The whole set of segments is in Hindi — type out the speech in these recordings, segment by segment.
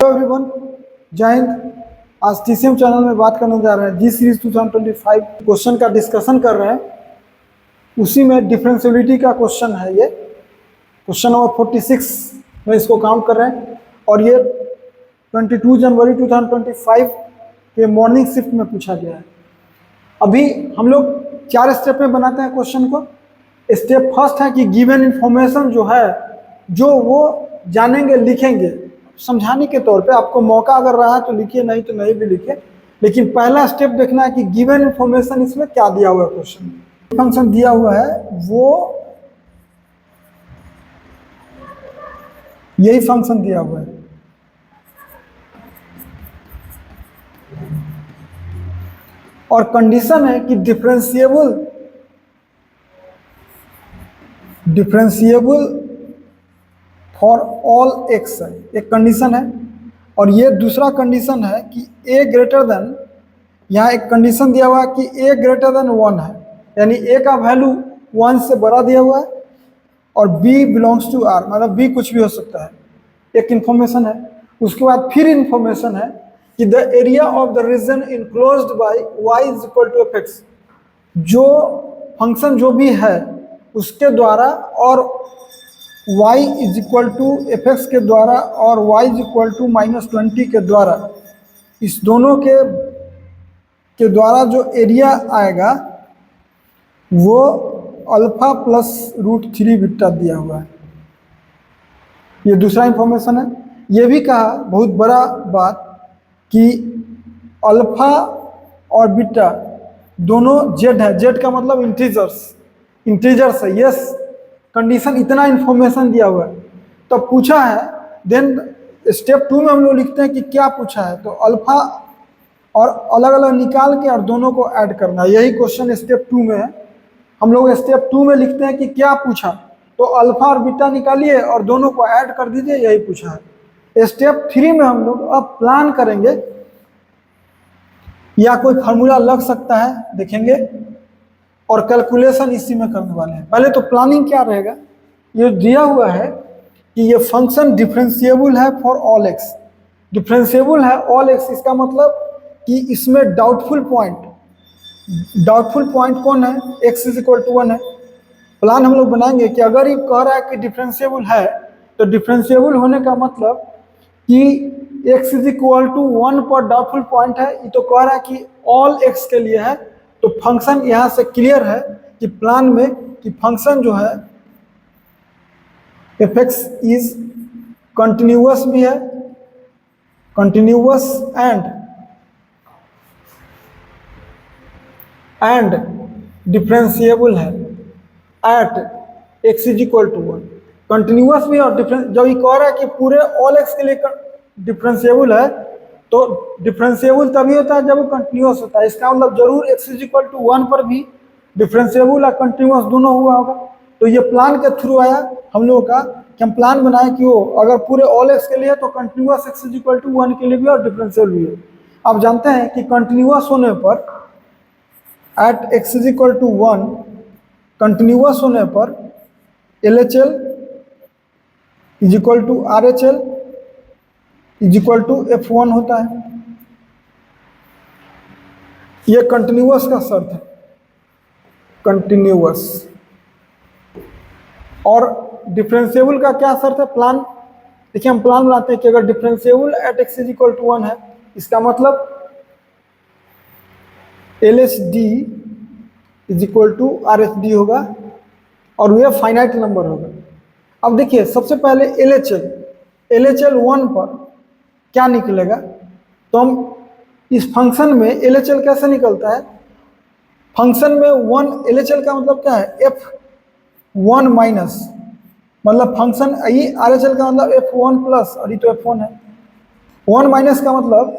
हेलो एवरीवन, जय हिंद। आज टीसीएम चैनल में बात करने जा रहे हैं जी सीरीज 2025 क्वेश्चन का डिस्कशन कर रहे हैं। उसी में डिफरेंशियबिलिटी का क्वेश्चन है। ये क्वेश्चन नंबर 46 में इसको काउंट कर रहे हैं और ये 22 जनवरी 2025 के मॉर्निंग शिफ्ट में पूछा गया है। अभी हम लोग 4 स्टेप में बनाते हैं क्वेश्चन को। स्टेप फर्स्ट है कि गिवन इंफॉर्मेशन जो है जो वो जानेंगे लिखेंगे समझाने के तौर पे। आपको मौका अगर रहा तो लिखिए, नहीं तो नहीं भी लिखिए, लेकिन पहला स्टेप देखना है कि गिवन इंफॉर्मेशन इसमें क्या दिया हुआ है। क्वेश्चन फंक्शन दिया हुआ है वो यही फंक्शन दिया हुआ है। और कंडीशन है कि डिफरेंशिएबल फॉर ऑल एक्स है, एक कंडीशन है। और ये दूसरा कंडीशन है कि ए ग्रेटर देन, यहाँ एक कंडीशन दिया हुआ है कि ए ग्रेटर देन 1 है, यानी ए का वैल्यू 1 से बड़ा दिया हुआ है और बी बिलोंग्स टू आर, मतलब बी कुछ भी हो सकता है। एक इंफॉर्मेशन है। उसके बाद फिर इंफॉर्मेशन है कि the area of the region enclosed by y is equal to f x, जो फंक्शन जो भी है उसके द्वारा और y is equal to f x के द्वारा और y इज इक्वल टू -20 के द्वारा, इस दोनों के द्वारा जो एरिया आएगा वो अल्फा प्लस √3 बीटा दिया हुआ है। ये दूसरा इंफॉर्मेशन है। ये भी कहा बहुत बड़ा बात कि अल्फा और बीटा दोनों जेड है। जेड का मतलब इंटीजर्स है। यस, कंडीशन इतना इंफॉर्मेशन दिया हुआ है। तो पूछा है, देन स्टेप 2 में हम लोग लिखते हैं कि क्या पूछा है। तो अल्फा और अलग अलग निकाल के और दोनों को ऐड करना, यही क्वेश्चन स्टेप 2 में है। हम लोग स्टेप 2 में लिखते हैं कि क्या पूछा, तो अल्फा और बीटा निकालिए और दोनों को ऐड कर दीजिए, यही पूछा है। स्टेप 3 में हम लोग अब प्लान करेंगे या कोई फार्मूला लग सकता है, देखेंगे, और कैलकुलेशन इसी में करने वाले हैं। पहले तो प्लानिंग क्या रहेगा, ये दिया हुआ है कि ये फंक्शन डिफरेंशिएबल है फॉर ऑल एक्स। डिफरेंशिएबल है ऑल एक्स, इसका मतलब कि इसमें डाउटफुल पॉइंट कौन है, x इज इक्वल टू 1 है। प्लान हम लोग बनाएंगे कि अगर ये कह रहा है कि डिफरेंशिएबल है, तो डिफरेंशिएबल होने का मतलब कि x इज इक्वल टू 1 पर डाउटफुल पॉइंट है। ये तो कह रहा है कि ऑल x के लिए है। तो फंक्शन यहाँ से क्लियर है कि प्लान में कि फंक्शन जो है एफ एक्स इज कंटिन्यूअस भी है, कंटिन्यूअस एंड डिफरेंशिएबल है at x is equal to 1। Continuous भी और डिफरेंस, जब ये कह रहा है कि पूरे ऑल x के लिए डिफरेंशिएबल है, तो डिफरेंशिएबल तभी होता है जब वो कंटिन्यूअस होता है। इसका मतलब जरूर x इज इक्वल टू 1 पर भी डिफरेंशिएबल और कंटिन्यूअस दोनों हुआ होगा। तो ये प्लान के थ्रू आया हम लोगों का कि हम प्लान बनाए कि वो अगर पूरे ऑल x के लिए तो continuous x is equal to 1 के लिए भी और डिफरेंशिएबल भी है। आप जानते हैं कि कंटिन्यूअस होने पर at x is equal to 1, continuous होने पर LHL is equal to RHL is equal to F1 होता है। ये कंटिन्यूअस का शर्त है, कंटिन्यूअस। और डिफरेंशिएबल का क्या शर्त है, प्लान देखिए, हम प्लान बनाते हैं कि अगर differentiable at x is equal to 1 है, इसका मतलब LHD is equal to RHD होगा और वह फाइनाइट नंबर होगा। अब देखिए, सबसे पहले LHL 1 पर क्या निकलेगा, तो हम इस फंक्शन में LHL कैसे निकलता है, फंक्शन में 1 LHL का मतलब क्या है, F1 माइनस, मतलब फंक्शन ये RHL का मतलब F1 प्लस, और ये तो F1 है। 1 माइनस का मतलब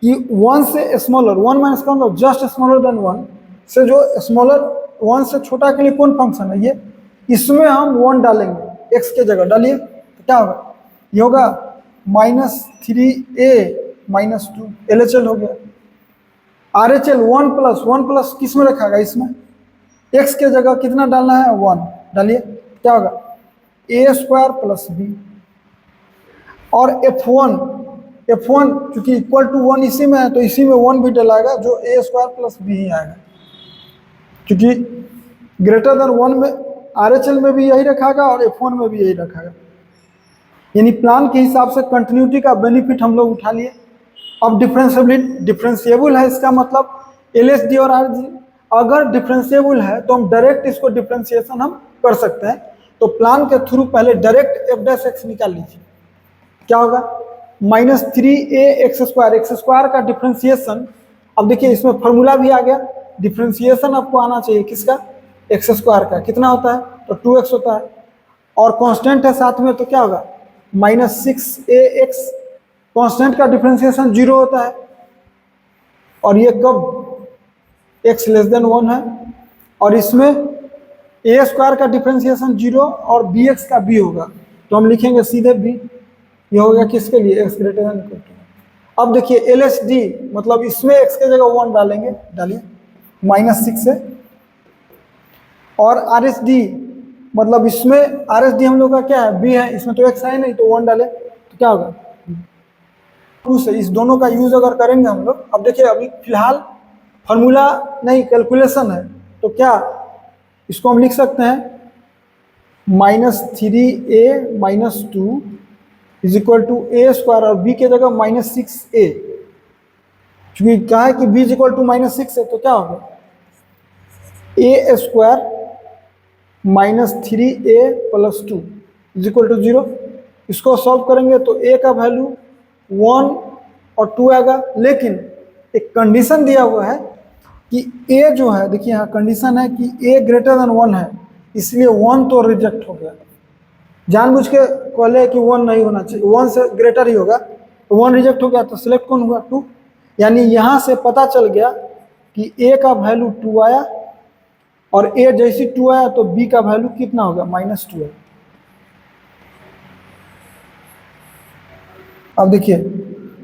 कि 1 से स्मॉलर, 1 माइनस का मतलब जस्ट स्मॉलर देन 1 से, जो स्मॉलर 1 से छोटा के लिए कौन फंक्शन है ये, इसमें हम 1 डालेंगे, x के जगह डालिए तो क्या होगा, ये होगा -3a -2 LHL हो गया। RHL 1 प्लस किस में रखा गया, इसमें x के जगह कितना डालना है, 1 डालिए, क्या होगा a² + b। और F1 F1 चूंकि इक्वल टू 1 इसी में है तो इसी में 1 भी डलाएगा जो ए स्क्वायर प्लस बी ही आएगा, क्योंकि ग्रेटर देन 1 में RHL में भी यही रखागा और F1 में भी यही रखागा। यानी प्लान के हिसाब से कंटिन्यूटी का बेनिफिट हम लोग उठा लिए। अब डिफरेंशिएबल है, इसका मतलब LSD और RG अगर डिफरेंशिएबल है तो हम डायरेक्ट इसको डिफरेंशिएशन हम कर सकते हैं। तो प्लान के थ्रू पहले डायरेक्ट f' निकाल लीजिए, क्या होगा -3a x स्क्वायर का डिफरेंशिएशन। अब देखिए इसमें फॉर्मूला भी आ गया, डिफरेंशिएशन आपको आना चाहिए किसका, एक्स स्क्वायर का, कितना होता है तो 2x होता है, और कांस्टेंट है साथ में तो क्या होगा -6ax, कांस्टेंट का डिफरेंशिएशन 0 होता है, और ये कब x लेस देन 1 है, और इसमें a स्क्वायर का डिफरेंशिएशन 0 और bx का b होगा, तो हम लिखेंगे सीधे b, ये हो गया किसके लिए x greater than equal to. अब देखिए LSD मतलब इसमें x के जगह 1 डालेंगे, डालिए -6 से, और RSD मतलब इसमें RSD हम लोग का क्या है b है, इसमें तो x है नहीं तो 1 डाले तो क्या होगा 2 से। इस दोनों का यूज अगर करेंगे हम लोग, अब देखिए अभी फिलहाल फॉर्मूला नहीं कैलकुलेशन है, तो क्या इसको हम लिख सकते हैं -3a - 2 is equal to a square, और b के जगह -6a, क्योंकि क्या है कि b इज इक्वल टू -6 है तो क्या होगा a square -3a + 2 is equal to 0। इसको सॉल्व करेंगे तो a का वैल्यू 1 और 2 आएगा, लेकिन एक कंडीशन दिया हुआ है कि a जो है, देखिए यहाँ कंडीशन है कि a ग्रेटर देन 1 है, इसलिए 1 तो रिजेक्ट हो गया, जानबूझ के कहले कि 1 नहीं होना चाहिए, 1 से ग्रेटर ही होगा, तो 1 रिजेक्ट हो गया, तो सिलेक्ट कौन हुआ 2। यानी यहाँ से पता चल गया कि a का वैल्यू 2 आया, और a जैसी 2 आया तो b का वैल्यू कितना होगा -2 है। अब देखिए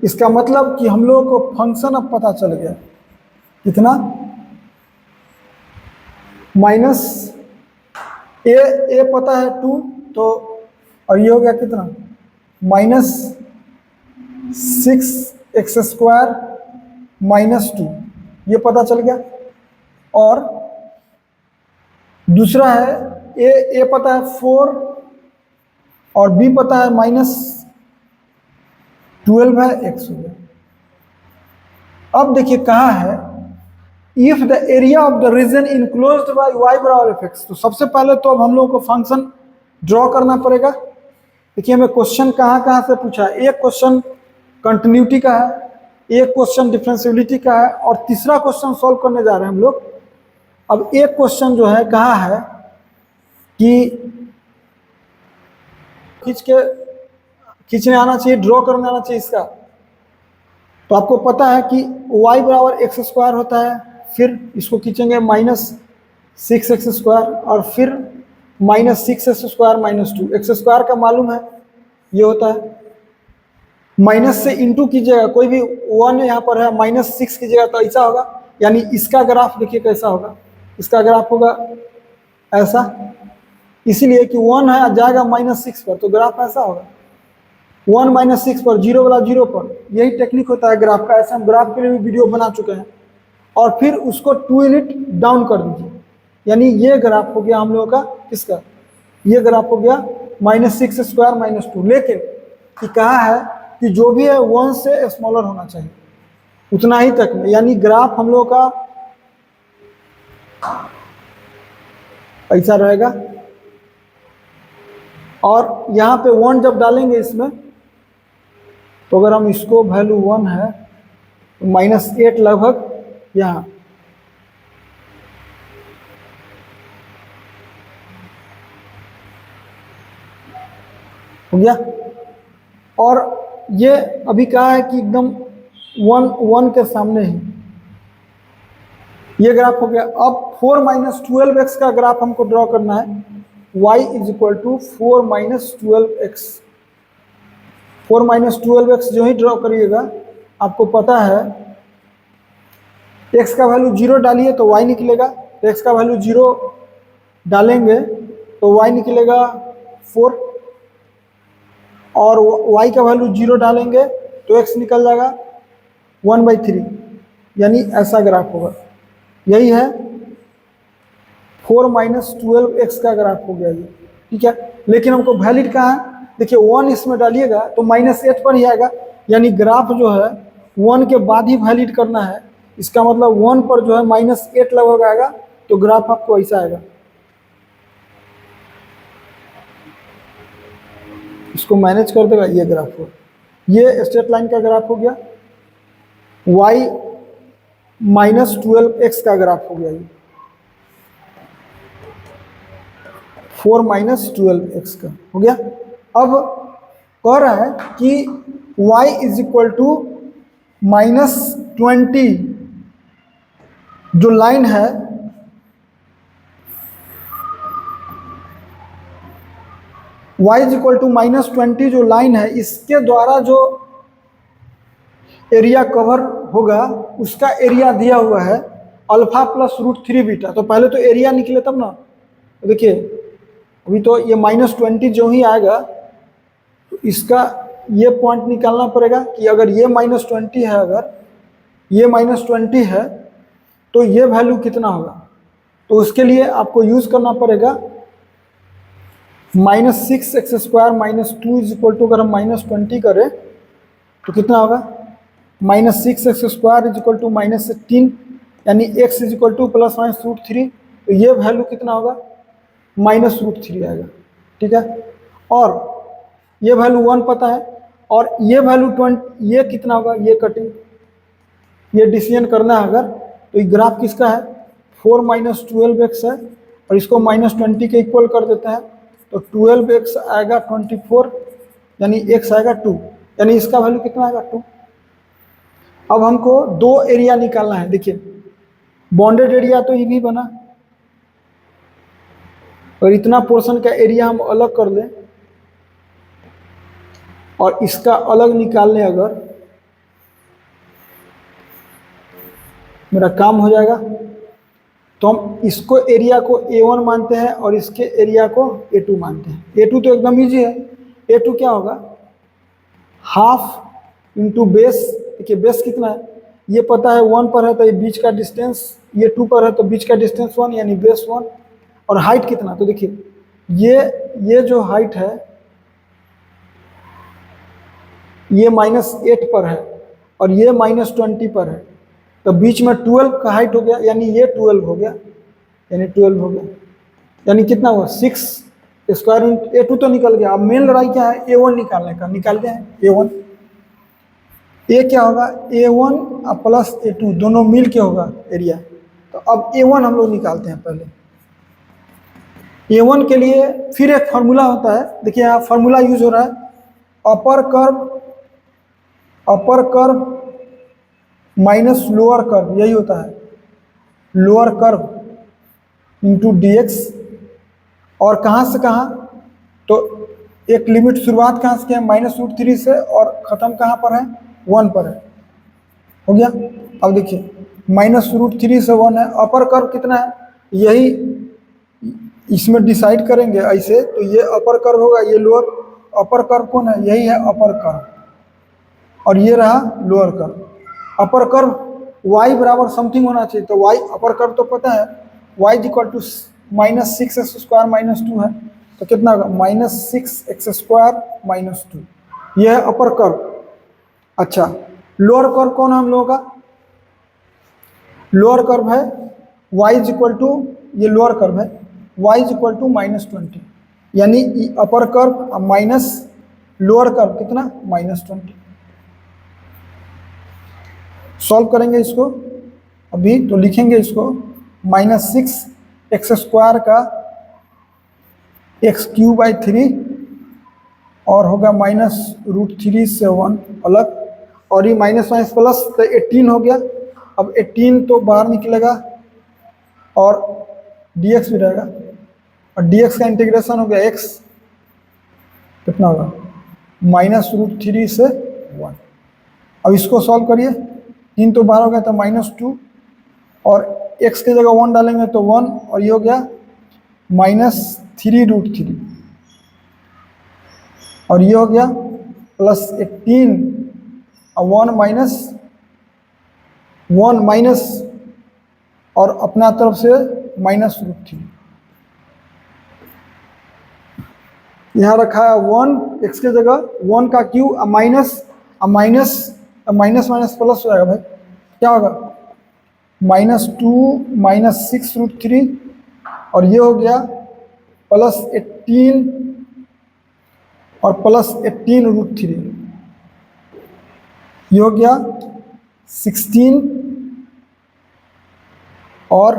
इसका मतलब कि हम लोगों को फंक्शन अब पता चल गया कितना a पता है 2, तो और ये हो गया कितना -6x² - 2, ये पता चल गया। और दूसरा है a पता है 4 और b पता है -12 है, x हो गया। अब देखिए कहा है if the area of the region enclosed by y बराबर fx, तो सबसे पहले तो अब हम लोगों को फंक्शन ड्रॉ करना पड़ेगा। देखिए हमें क्वेश्चन कहाँ से पूछा है, एक क्वेश्चन कंटिन्यूटी का है, एक क्वेश्चन डिफरेंशियबिलिटी का है, और तीसरा क्वेश्चन सॉल्व करने जा रहे हैं हम लोग। अब एक क्वेश्चन जो है कहा है कि खींचने आना चाहिए, ड्रॉ करने आना चाहिए इसका। तो आपको पता है कि y बराबर x² होता है, फिर इसको खींचेंगे -6x² और फिर -6x² - 2, x² का मालूम है ये होता है, माइनस से इंटू कीजिएगा, कोई भी 1 यहाँ पर है -6 कीजिएगा तो ऐसा होगा। यानी इसका ग्राफ देखिए कैसा होगा, इसका ग्राफ होगा ऐसा, इसीलिए कि 1 है जाएगा -6 पर, तो ग्राफ ऐसा होगा 1 - 6 पर, 0 वाला 0 पर। यही टेक्निक होता है ग्राफ का, ऐसा हम ग्राफ के लिए भी वीडियो बना चुके हैं। और फिर उसको 2 यूनिट डाउन कर दीजिए, यानी ये ग्राफ हो गया हम लोगों का किसका, ये ग्राफ हो गया -6² - 2। लेकिन कि कहा है कि जो भी है 1 से स्मॉलर होना चाहिए, उतना ही तक में, यानी ग्राफ हम लोगों का ऐसा रहेगा। और यहाँ पे 1 जब डालेंगे इसमें, तो अगर हम इसको वैल्यू 1 है तो -8 लगभग यहाँ, हो गया। और ये अभी कहा है कि एकदम 1 के सामने ही ये ग्राफ हो गया। अब 4 - 12x का ग्राफ हमको ड्रॉ करना है, y = 4 - 12x। 4 - 12x जो ही ड्रॉ करिएगा, आपको पता है x का वैल्यू 0 डालिए तो y निकलेगा, तो x का वैल्यू 0 डालेंगे तो y निकलेगा 4, और y का वैल्यू 0 डालेंगे तो x निकल जाएगा 1/3, यानी ऐसा ग्राफ होगा। यही है 4 - 12x का ग्राफ हो गया ये, ठीक है। लेकिन हमको वैलिड कहाँ है, देखिए 1 इसमें डालिएगा तो -8 पर ही आएगा, यानी ग्राफ जो है 1 के बाद ही वैलिड करना है। इसका मतलब 1 पर जो है -8 लगभग आएगा, तो ग्राफ आपको ऐसा आएगा। इसको मैनेज कर देगा, ये ग्राफ हो, ये स्ट्रेट लाइन का ग्राफ हो गया, y -12x का ग्राफ हो गया, ये 4 - 12x का हो गया। अब कह रहा है कि y = -20 जो लाइन है, y = -20 जो लाइन है, इसके द्वारा जो एरिया कवर होगा उसका एरिया दिया हुआ है अल्फा प्लस √3 बीटा। तो पहले तो एरिया निकले तब ना, तो देखिए अभी तो ये -20 जो ही आएगा तो इसका ये पॉइंट निकालना पड़ेगा कि अगर ये -20 है, अगर ये -20 है तो ये वैल्यू कितना होगा। तो उसके लिए आपको यूज करना पड़ेगा -6x² - 2 अगर हम -20 करें तो कितना होगा, -6x² = -18, यानी x = ±√3, तो ये वैल्यू कितना होगा, -√3 आएगा, ठीक है। और ये वैल्यू 1 पता है, और ये वैल्यू 20, ये कितना होगा, ये कटिंग, ये डिसीजन करना है अगर, तो ये ग्राफ किसका है, 4 - 12x है, और इसको -20 के इक्वल कर देते हैं, तो 12x आएगा 24, यानी x आएगा 2, यानी इसका वैल्यू कितना आएगा, 2। अब हमको दो एरिया निकालना है। देखिए बॉन्डेड एरिया तो ये भी बना, और इतना पोर्शन का एरिया हम अलग कर लें और इसका अलग निकाल लें, अगर मेरा काम हो जाएगा। तो हम इसको एरिया को A1 मानते हैं और इसके एरिया को A2 मानते हैं। A2 तो एकदम इजी है, A2 क्या होगा, हाफ इंटू बेस। देखिए बेस कितना है, ये पता है 1 पर है तो ये बीच का डिस्टेंस, ये 2 पर है तो बीच का डिस्टेंस 1, यानी बेस 1। और हाइट कितना, तो देखिए ये जो हाइट है ये -8 पर है और ये -20 पर है, तो बीच में 12 का हाइट हो गया, यानी ये 12 हो गया, यानी 12 हो गया, यानी कितना हुआ, 6² A2 तो निकल गया। अब मेन लड़ाई क्या है, A1 निकालने का, निकालते हैं A1। ये क्या होगा, A1 प्लस A2 दोनों मिल के होगा एरिया। तो अब A1 हम लोग निकालते हैं। पहले A1 के लिए फिर एक फार्मूला होता है, देखिए यहाँ फार्मूला यूज हो रहा है, upper curve minus lower curve, यही होता है, लोअर कर्व इंटू dx। और कहाँ से कहाँ, तो एक लिमिट शुरुआत कहाँ से किया, -√3 से, और ख़त्म कहाँ पर है, 1 पर है, हो गया। अब देखिए -√3 से 1 है, अपर कर्व कितना है, यही इसमें डिसाइड करेंगे ऐसे, तो ये अपर कर्व होगा, ये लोअर, अपर कर्व कौन है, यही है अपर कर्व, और ये रहा lower curve. Upper curve y बराबर समथिंग होना चाहिए, तो y अपर कर्व तो पता है, y = -6x² - 2 है, तो कितना होगा, -6x² - 2, यह है अपर कर्व। अच्छा लोअर कर्व कौन है हम लोगों का, लोअर कर्व है y = ये लोअर कर्व है, y = -20, यानी upper curve minus lower curve कितना, -20। सॉल्व करेंगे इसको अभी, तो लिखेंगे इसको -6x² का x³ और होगा -√3 से 1 अलग, और ये माइनस प्लस, तो 18 हो गया। अब 18 तो बाहर निकलेगा और dx भी रहेगा, और dx का इंटीग्रेशन हो गया x, कितना होगा, -√3 से 1। अब इसको सॉल्व करिए, 3 तो बाहर हो गया, तो -2, और x की जगह 1 डालेंगे तो 1, और ये हो गया -3√3, और ये हो गया +18 1 माइनस 1 माइनस और अपना तरफ से -√3। यहाँ रखा है 1, x की जगह 1 का Q, minus minus minus plus हो जाएगा भाई, क्या होगा -2 -6√3 और ये हो गया +18 और +18√3, ये हो गया 16 और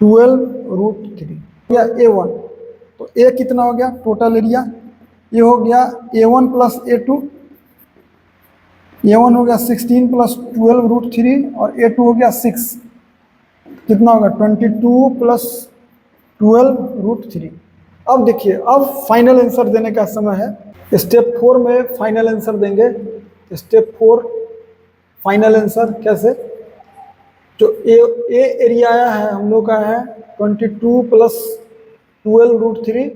12√3 या A1। तो A कितना हो गया टोटल एरिया, ये हो गया A1 + A2, A1 हो गया 16 + 12√3 और A2 हो गया 6, कितना होगा 22 + 12√3। अब देखिए, अब फाइनल आंसर देने का समय है। स्टेप 4 में फाइनल आंसर देंगे। स्टेप 4 फाइनल आंसर कैसे, जो ए एरिया आया है हम लोग का है 22 + 12√3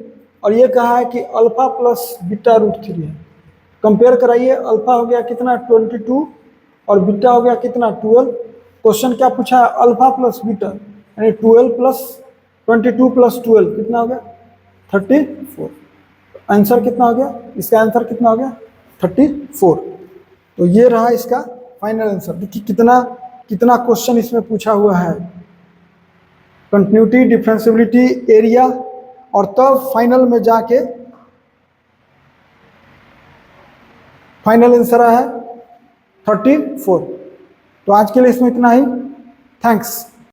और ये कहा है कि अल्फा प्लस बीटा √3 है। कंपेयर कराइए, अल्फा हो गया कितना 22 और बीटा हो गया कितना 12। क्वेश्चन क्या पूछा है, अल्फा प्लस बीटा, यानी 22 + 12 कितना हो गया 34। आंसर कितना हो गया, इसका आंसर कितना हो गया 34। तो ये रहा इसका फाइनल आंसर। देखिए कितना कितना क्वेश्चन इसमें पूछा हुआ है, कंटिन्यूटी, डिफरेंशिएबिलिटी, एरिया, और तब फाइनल में जाके फाइनल आंसर है 34। तो आज के लिए इसमें इतना ही। थैंक्स।